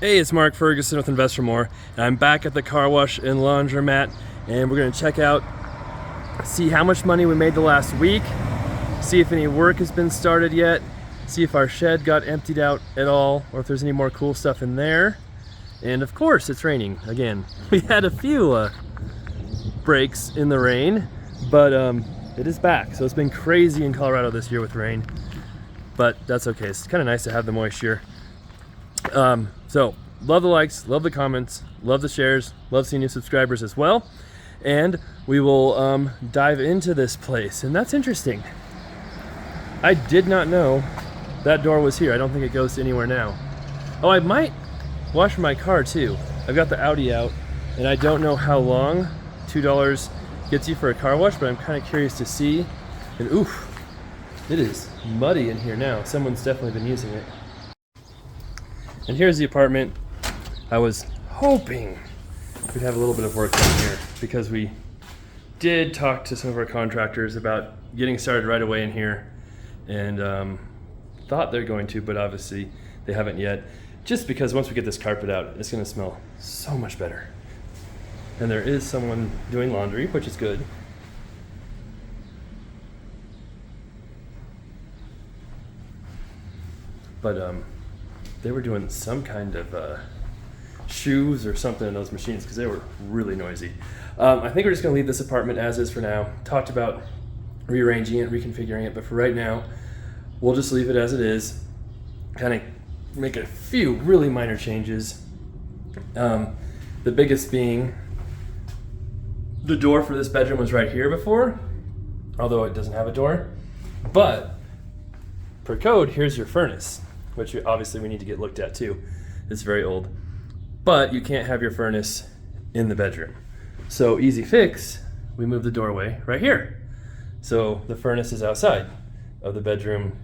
Hey, it's Mark Ferguson with Invest for More, and I'm back at the car wash in Laundromat, and we're going to check out, see how much money we made the last week, see if any work has been started yet, see if our shed got emptied out at all, or if there's any more cool stuff in there. And of course, it's raining again. We had a few breaks in the rain, but it is back. So it's been crazy in Colorado this year with rain, but that's okay. It's kind of nice to have the moisture. So love the likes, love the comments, love the shares, love seeing new subscribers as well. And we will dive into this place. And that's interesting. I did not know that door was here. I don't think it goes anywhere now. Oh, I might wash my car too. I've got the Audi out, and I don't know how long $2 gets you for a car wash, but I'm kind of curious to see. And oof, it is muddy in here now. Someone's definitely been using it. And here's the apartment. I was hoping we'd have a little bit of work done here because we did talk to some of our contractors about getting started right away in here, and thought they're going to, but obviously they haven't yet. Just because once we get this carpet out, it's going to smell so much better. And there is someone doing laundry, which is good. But they were doing some kind of shoes or something in those machines because they were really noisy. I think we're just going to leave this apartment as is for now. Talked about rearranging it, reconfiguring it, but for right now, we'll just leave it as it is. Kind of make a few really minor changes. The biggest being the door for this bedroom was right here before, although it doesn't have a door. But per code, here's your furnace, which obviously we need to get looked at too. It's very old. But you can't have your furnace in the bedroom. So easy fix, we move the doorway right here. So the furnace is outside of the bedroom,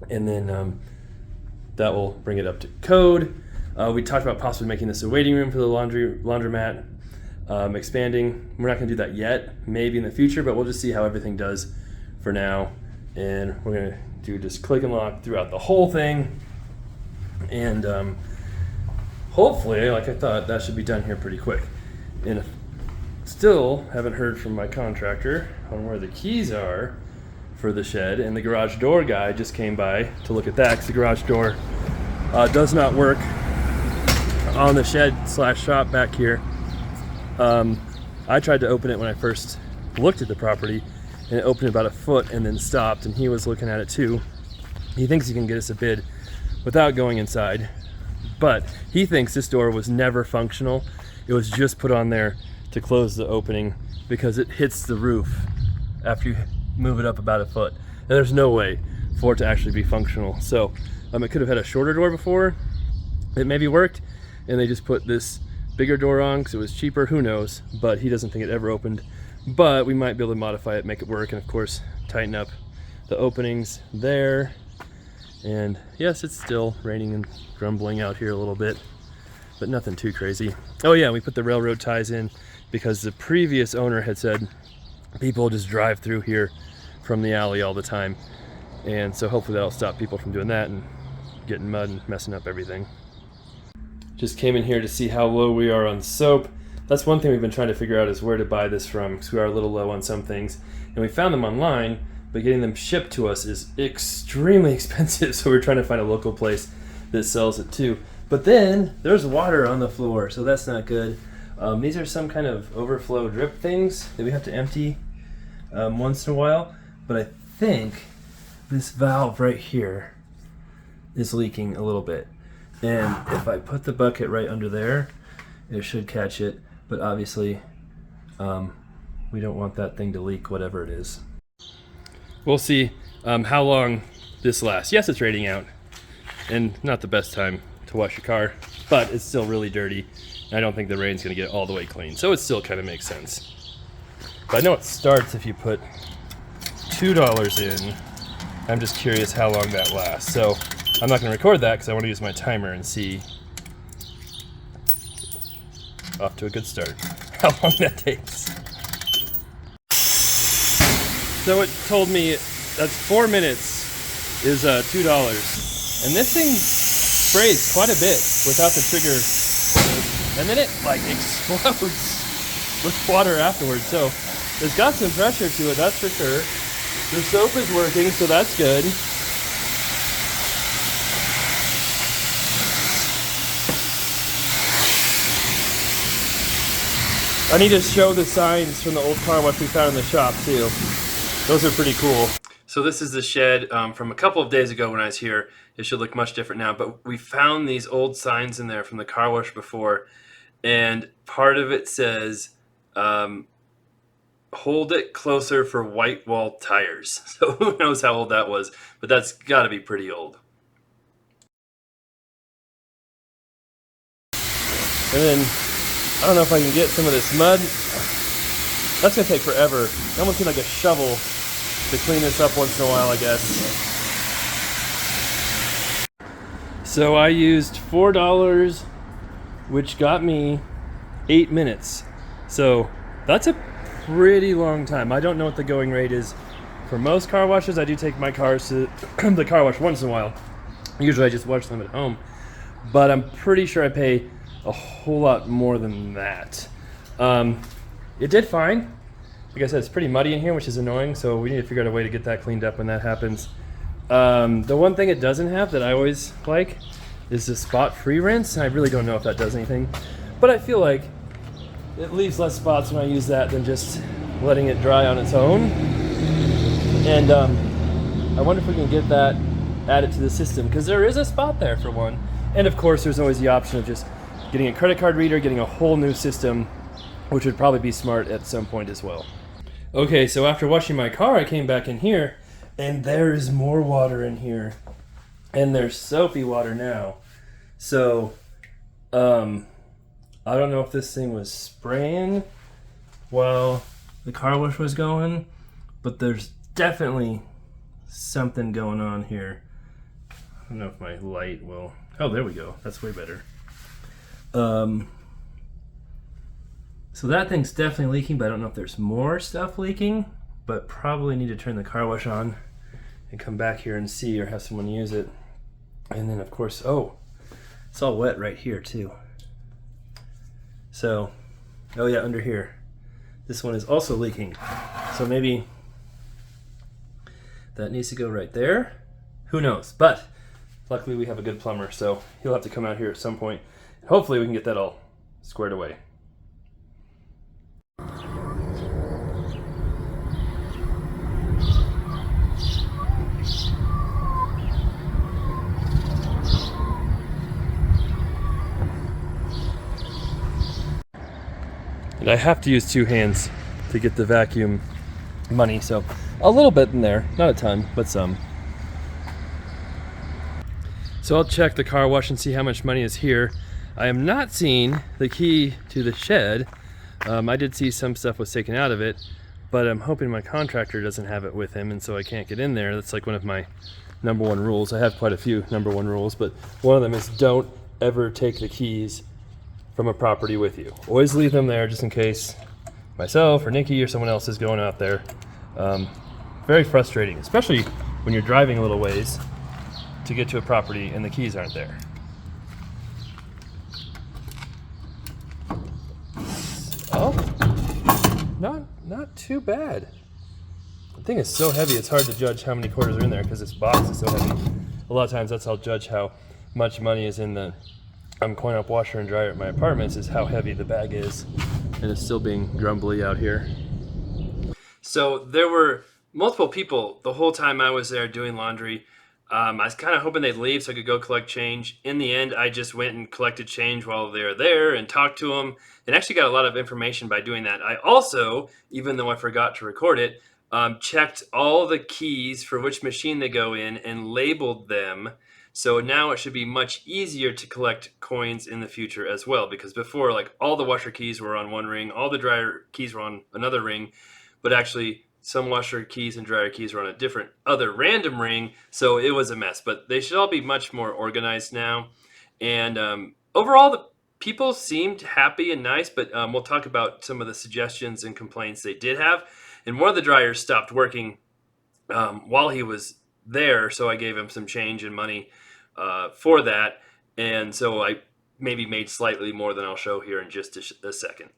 and then that will bring it up to code. We talked about possibly making this a waiting room for the laundromat, expanding. We're not gonna do that yet, maybe in the future, but we'll just see how everything does for now. And we're gonna do just click and lock throughout the whole thing. And hopefully, like I thought, that should be done here pretty quick. And if still haven't heard from my contractor on where the keys are for the shed, and the garage door guy just came by to look at that because the garage door does not work on the shed / shop back here. I tried to open it when I first looked at the property, and it opened about a foot and then stopped, and he was looking at it too. He thinks he can get us a bid without going inside, but he thinks this door was never functional. It was just put on there to close the opening because it hits the roof after you move it up about a foot. And there's no way for it to actually be functional. So it could have had a shorter door before. It maybe worked, and they just put this bigger door on because it was cheaper, who knows, but he doesn't think it ever opened. But we might be able to modify it, make it work, and of course tighten up the openings there. And yes, it's still raining and grumbling out here a little bit, but nothing too crazy. Oh yeah, we put the railroad ties in because the previous owner had said people just drive through here from the alley all the time, and so hopefully that'll stop people from doing that and getting mud and messing up everything. Just came in here to see how low we are on soap. That's one thing we've been trying to figure out, is where to buy this from, because we are a little low on some things. And we found them online, but getting them shipped to us is extremely expensive, so we're trying to find a local place that sells it too. But then there's water on the floor, so that's not good. These are some kind of overflow drip things that we have to empty once in a while, but I think this valve right here is leaking a little bit. And if I put the bucket right under there, it should catch it. But obviously, we don't want that thing to leak, whatever it is. We'll see how long this lasts. Yes, it's raining out, and not the best time to wash your car, but it's still really dirty. And I don't think the rain's gonna get all the way clean, so it still kind of makes sense. But I know it starts if you put $2 in. I'm just curious how long that lasts. So I'm not gonna record that because I want to use my timer and see. Off to a good start. How long that takes. So it told me that's 4 minutes is $2. And this thing sprays quite a bit without the trigger, and then it like explodes with water afterwards. So it's got some pressure to it, that's for sure. The soap is working, so that's good. I need to show the signs from the old car wash we found in the shop too. Those are pretty cool. So this is the shed from a couple of days ago when I was here. It should look much different now, but we found these old signs in there from the car wash before, and part of it says, hold it closer for white wall tires. So who knows how old that was, but that's got to be pretty old. And then, I don't know if I can get some of this mud. That's gonna take forever. I almost need like a shovel to clean this up once in a while, I guess. So I used $4, which got me 8 minutes. So that's a pretty long time. I don't know what the going rate is for most car washes. I do take my cars to the car wash once in a while. Usually I just wash them at home, but I'm pretty sure I pay a whole lot more than that. It did fine. Like I said, it's pretty muddy in here, which is annoying, so we need to figure out a way to get that cleaned up when that happens. The one thing it doesn't have that I always like is the spot-free rinse. I really don't know if that does anything, but I feel like it leaves less spots when I use that than just letting it dry on its own. And I wonder if we can get that added to the system, because there is a spot there for one. And of course, there's always the option of just getting a credit card reader, getting a whole new system, which would probably be smart at some point as well. Okay, so after washing my car, I came back in here, and there is more water in here. And there's soapy water now. So, I don't know if this thing was spraying while the car wash was going, but there's definitely something going on here. I don't know if my light will... Oh, there we go. That's way better. So that thing's definitely leaking, but I don't know if there's more stuff leaking, but probably need to turn the car wash on and come back here and see, or have someone use it. And then of course, oh, it's all wet right here too. So, oh yeah, under here. This one is also leaking. So maybe that needs to go right there. Who knows? But luckily we have a good plumber, so he'll have to come out here at some point. Hopefully we can get that all squared away. And I have to use 2 hands to get the vacuum money, so a little bit in there, not a ton, but some. So I'll check the car wash and see how much money is here. I am not seeing the key to the shed. I did see some stuff was taken out of it, but I'm hoping my contractor doesn't have it with him, and so I can't get in there. That's like one of my #1 rules. I have quite a few #1 rules, but one of them is don't ever take the keys from a property with you. Always leave them there just in case myself or Nikki or someone else is going out there. Very frustrating, especially when you're driving a little ways to get to a property and the keys aren't there. Oh, not too bad. The thing is so heavy, it's hard to judge how many quarters are in there because this box is so heavy. A lot of times that's how I'll judge how much money is in the coin op washer and dryer at my apartments, is how heavy the bag is. And it's still being grumbly out here. So there were multiple people the whole time I was there doing laundry. I was kind of hoping they'd leave so I could go collect change. In the end, I just went and collected change while they were there and talked to them, and actually got a lot of information by doing that. I also, even though I forgot to record it, checked all the keys for which machine they go in and labeled them. So now it should be much easier to collect coins in the future as well, because before, like, all the washer keys were on one ring, all the dryer keys were on another ring, but actually some washer keys and dryer keys were on a different other random ring, so it was a mess. But they should all be much more organized now. And overall, the people seemed happy and nice, but we'll talk about some of the suggestions and complaints they did have. And one of the dryers stopped working while he was there, so I gave him some change and money for that. And so I maybe made slightly more than I'll show here in just a second.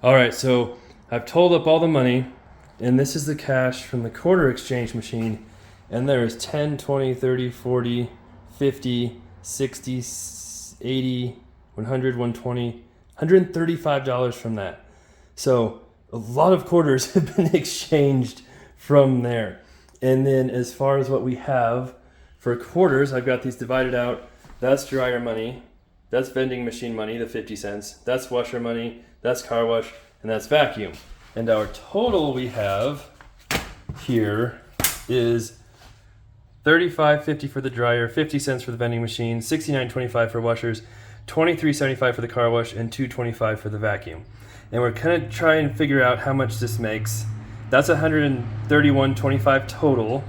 All right, so I've totaled up all the money, and this is the cash from the quarter exchange machine. And there's 10, 20, 30, 40, 50, 60, 80, 100, 120, $135 from that. So a lot of quarters have been exchanged from there. And then as far as what we have for quarters, I've got these divided out. That's dryer money, that's vending machine money, the 50 cents, that's washer money, that's car wash, and that's vacuum. And our total we have here is $35.50 for the dryer, 50 cents for the vending machine, $69.25 for washers, $23.75 for the car wash, and $2.25 for the vacuum. And we're kind of trying to figure out how much this makes. That's $131.25 total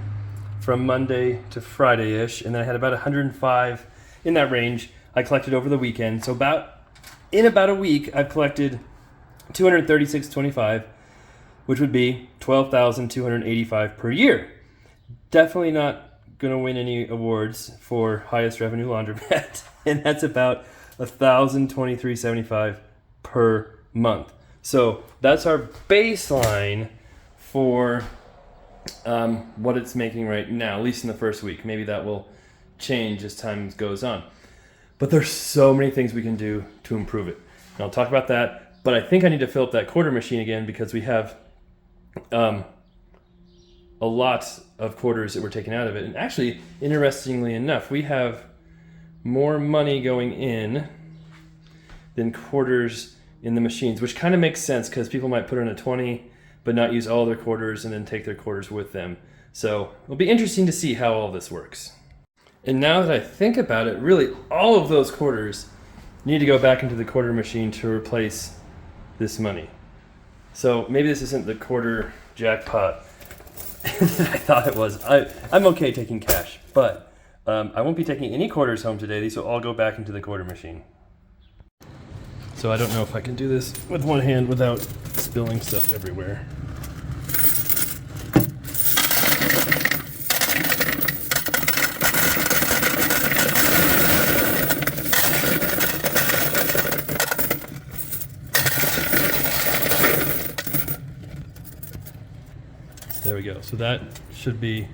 from Monday to Friday-ish, and then I had about 105 in that range I collected over the weekend. So in about a week, I've collected $236.25, which would be $12,285 per year. Definitely not going to win any awards for highest revenue laundromat, and that's about $1,023.75 per month. So that's our baseline for what it's making right now, at least in the first week. Maybe that will change as time goes on. But there's so many things we can do to improve it. And I'll talk about that, but I think I need to fill up that quarter machine again because we have a lot of quarters that we're taking out of it. And actually, interestingly enough, we have more money going in than quarters in the machines, which kind of makes sense because people might put in a 20 but not use all their quarters and then take their quarters with them. So it'll be interesting to see how all this works. And now that I think about it, really all of those quarters need to go back into the quarter machine to replace this money. So maybe this isn't the quarter jackpot that I thought it was. I'm okay taking cash, but I won't be taking any quarters home today. These will all go back into the quarter machine. So I don't know if I can do this with one hand without spilling stuff everywhere. There we go. So that should be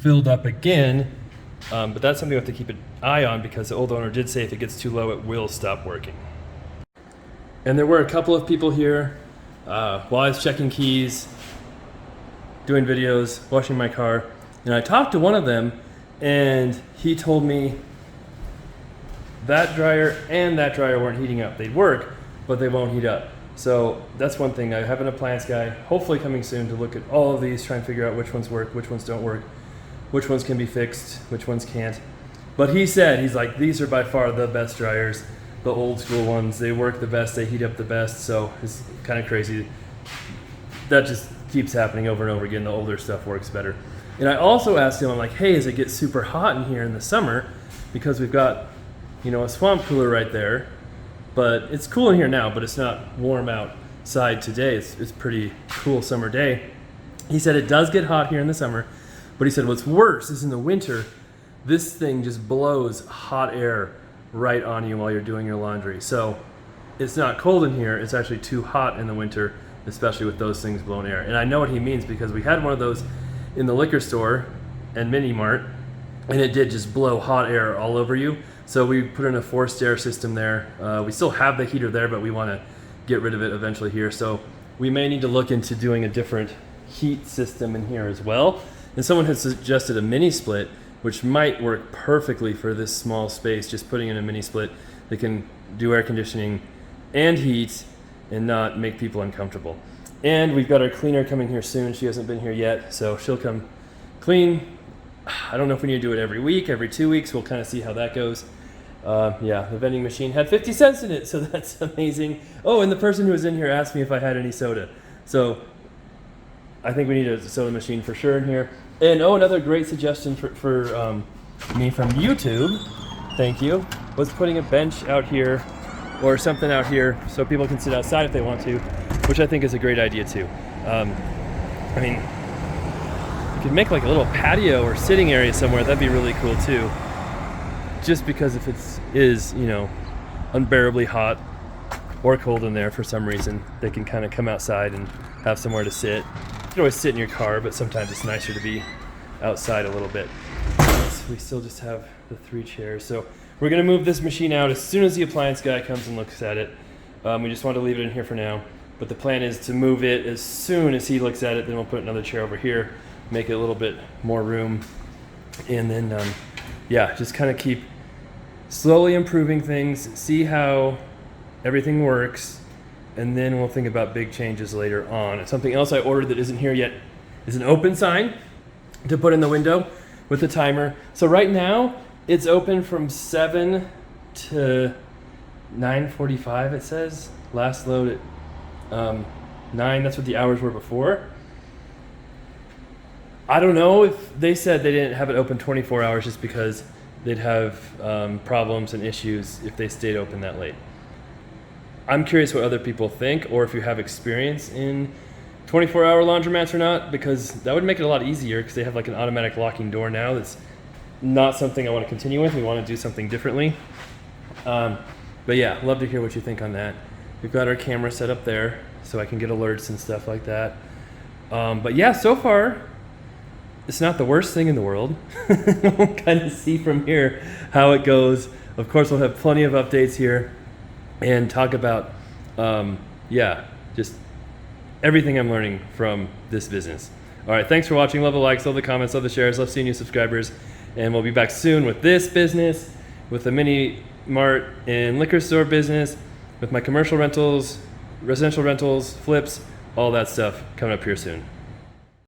filled up again, but that's something we have to keep an eye on because the old owner did say if it gets too low, it will stop working. And there were a couple of people here while I was checking keys, doing videos, washing my car, and I talked to one of them, and he told me that dryer and that dryer weren't heating up. They'd work, but they won't heat up. So that's one thing. I have an appliance guy, hopefully coming soon, to look at all of these, try and figure out which ones work, which ones don't work, which ones can be fixed, which ones can't. But he said, he's like, these are by far the best dryers, the old school ones. They work the best, they heat up the best, so it's kind of crazy. That just keeps happening over and over again. The older stuff works better. And I also asked him, I'm like, hey, as it gets super hot in here in the summer, because we've got, a swamp cooler right there, but it's cool in here now, but it's not warm outside today. It's pretty cool summer day. He said it does get hot here in the summer, but he said what's worse is in the winter, this thing just blows hot air right on you while you're doing your laundry. So it's not cold in here, it's actually too hot in the winter, especially with those things blowing air. And I know what he means because we had one of those in the liquor store and mini mart, and it did just blow hot air all over you. So we put in a forced air system there. We still have the heater there, but we want to get rid of it eventually here. So we may need to look into doing a different heat system in here as well. And someone has suggested a mini split, which might work perfectly for this small space, just putting in a mini split that can do air conditioning and heat and not make people uncomfortable. And we've got our cleaner coming here soon. She hasn't been here yet, so she'll come clean. I don't know if we need to do it every week, every 2 weeks. We'll kind of see how that goes. Yeah, the vending machine had 50 cents in it, so that's amazing. Oh, and the person who was in here asked me if I had any soda. So I think we need a soda machine for sure in here. And another great suggestion for me from YouTube, thank you, was putting a bench out here or something out here so people can sit outside if they want to, which I think is a great idea too. I mean, you could make like a little patio or sitting area somewhere. That'd be really cool too. just because if it's you know, unbearably hot or cold in there for some reason, they can kind of come outside and have somewhere to sit. You can always sit in your car, but sometimes it's nicer to be outside a little bit. So we still just have the 3 chairs. So we're gonna move this machine out as soon as the appliance guy comes and looks at it. We just wanted to leave it in here for now, but the plan is to move it as soon as he looks at it. Then we'll put another chair over here, make it a little bit more room, and then yeah, just kind of keep slowly improving things, see how everything works, and then we'll think about big changes later on. And something else I ordered that isn't here yet is an open sign to put in the window with the timer. So right now it's open from 7 to 9:45, it says. Last load at 9, that's what the hours were before. I don't know if they said they didn't have it open 24 hours just because they'd have problems and issues if they stayed open that late. I'm curious what other people think, or if you have experience in 24-hour laundromats or not, because that would make it a lot easier because they have like an automatic locking door now. That's not something I want to continue with. We want to do something differently. But yeah, love to hear what you think on that. We've got our camera set up there so I can get alerts and stuff like that. But yeah, so far, it's not the worst thing in the world. We'll kind of see from here how it goes. Of course, we'll have plenty of updates here and talk about, yeah, just everything I'm learning from this business. All right, thanks for watching. Love the likes, love the comments, love the shares, love seeing new subscribers. And we'll be back soon with this business, with the mini mart and liquor store business, with my commercial rentals, residential rentals, flips, all that stuff coming up here soon.